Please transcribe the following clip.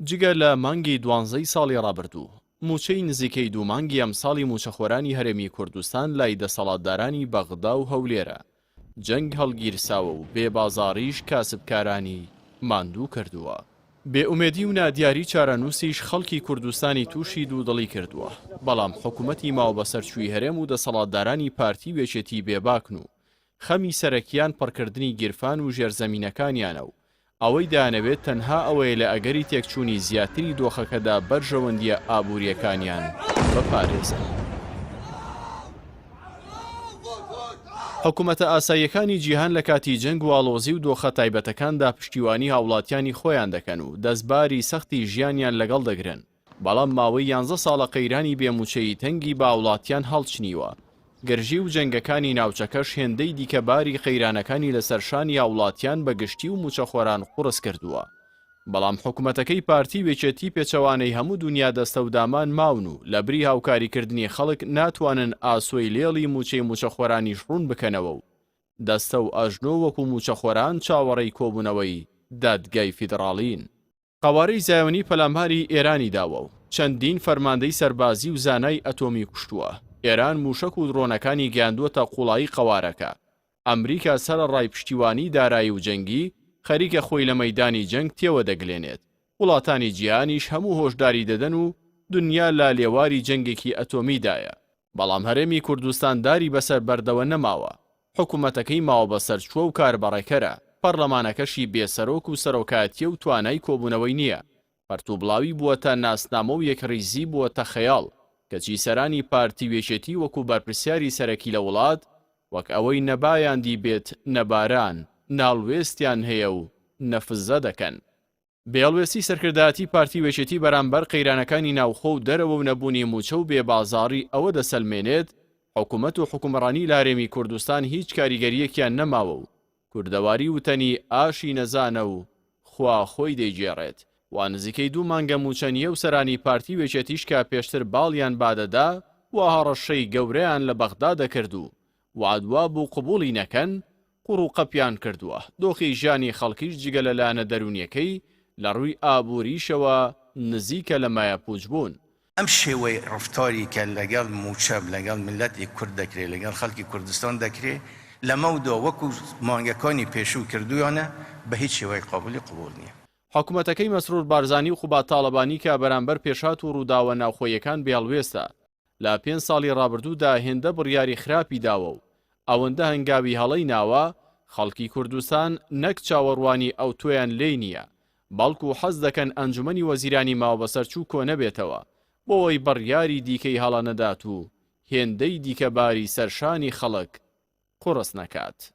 جگە لە مانگی 12 ساڵی ڕابردوو موچەی نزیکەی 2 مانگی ئەم ساڵی موچەخۆرانی هەرێمی کوردستان لای دەسەڵاتدارانی بەغدا و هەولێرە جەنگ هەڵگیرساوە و بێبازاڕیش کاسبکارانی ماندوو کردووە. بێئومێدی و نادیاری چارەنووسیش خەڵکی کوردستانی تووشی دوودڵی کردووە، بەڵام حکوومەتی ماوە بەسەرچووی هەرێم و دەسەڵاتدارانی پارتی وێچێتی بێباکن و خەمی سەرەکیان پڕکردنی گیرفان و ژێرزەمینەکانیانە و ئەوەی دانەوێت تەنها ئەوەیە لە ئەگەری تێکچوونی زیاتری دۆخەکەدا بەرژەوەندیە ئابوووریەکانیان بپارێزن. حکوومەتە ئاساییەکانی جیهان لە کاتی جەنگ و ئاڵۆزی و دۆخە تایبەتەکاندا پشتیوانی هاوڵاتیانی خۆیان دەکەن و دەستباری سەختی ژیانیان لەگەڵ دەگرن، بەڵام ماوەی 11 ساڵە قەیرانی بێموچەی تەنگی باوڵاتیان هەڵچنیوە. گەرژی و جەنگەکانی ناوچەکەش هێندەی دیکەباری قەیرانەکانی لەسەرشانی هاوڵاتیان بە گشتی و موچەخۆران قوڕس کردووە. بەڵام حکوومەتەکەی پارتی وێچێتی پێچەوانەی هەموو دنیا دەستە و دامان ماون و لە بری هاوکاریکردنی خەڵک ناتوانن ئاسۆی لێڵی موچەی موچەخۆرانی ڕوون بکەنەوە و دەستە و ئەژنۆ وەکو موچەخۆران چاوەڕێی کۆبوونەوەی دادگای فیدراڵین. قەوارەی زایۆنی پەلاماری ئێرانی داوە و چەندین فەرماندەی سەربازی و زانای ئەتۆمی کوشتووە. ئێران موشک و درۆنەکانی گیاندووەتە قوڵایی قەوارەکە. ئەمریکا سەرەڕای پشتیوانی دارایی و جەنگی خەریکە خۆی لە مەیدانی جەنگ تێوە دەگلێنێت. وڵاتانی جیهانیش هەموو هۆشداری دەدەن و دنیا لا لێواری جەنگێکی ئەتۆمیدایە. بەڵام هەرێمی کوردستان داری بەسەر بەردەوە نەماوە. حکوومەتەکەی ماوە بەسەرچووە و کاربەڕێکەرە. پەرلەمانەکەشی بێسەرۆک و سەرۆکاتیە و توانای کۆبوونەوەی نییە. پەرتوبڵاوی بووەتە ناسنامە و یەکڕیزی بووەتە خەیاڵ کەچی سەرانی پارتی وێچێتی وەکو بەرپرسیاری سەرەکی لە وڵات وەک ئەوەی نەبایاندی بێت نەباران ناڵوێستیان هەیە و نەفزە دەکەن. بێڵوێستی سەرکردایەتی پارتی وێچێتی بەرامبەر قەیرانەکانی ناوخۆ و دەرەوە و نەبوونی موچە و بێبازاڕی ئەوە دەسەلمێنێت حکوومەت و حکومڕانی لە هەرێمی کوردستان هیچ کاریگەریەکیان نەماوە و کوردەواری وتەنی ئاشی نەزانە و خوا خۆی دەیگێڕێت. وا نزیکەی 2 مانگە موچەنیە و سەرانی پارتی وێچێتیش کە پێشتر باڵیان بادەدا و هەڕەشەی گەورەیان لە بەغدا دەکرد و وعدوا بوو قبوڵی نەکەن قوڕ و قەپیان کردووە. دۆخی ژیانی خەڵکیش جگە لەلایەنە دەرونیەکەی لە ڕووی ئابووریشەوە نزیکە لە مایەپووچ بوون. ئەم شێوەی ڕفتاری کە لەگەڵ موچە لەگەڵ ملەتی کورد دەکرێت لەگەڵ خەڵکی کوردستان دەکرێت لە مەودۆ وەکو مانگەکانی پێشوو کردویانە بە هیچ شێوەی قبوڵی قبول نییە. حکوومەتەکەی مەسرور بارزانی و خوبات تاڵەبانی کە بەرامبەر پێشات و ڕووداوە ناوخۆیەکان بێڵوێستە لە 5 ساڵی ڕابردوودا هێندە بڕیاری خراپی داوە و ئەوەندە هەنگاوی هەڵەی ناوە خەڵکی کوردستان نەک چاوەڕوانی ئەو تۆیان لێی نییە، بەڵکو حەز دەکەن ئەنجومەنی وەزیرانی ماوە بەسەرچوو کۆنە بێتەوە بۆەوەی بڕیاری دیکەی هەڵە نەدات و هێندەی دیکەباری سەرشانی خەڵک قوڕس نەکات.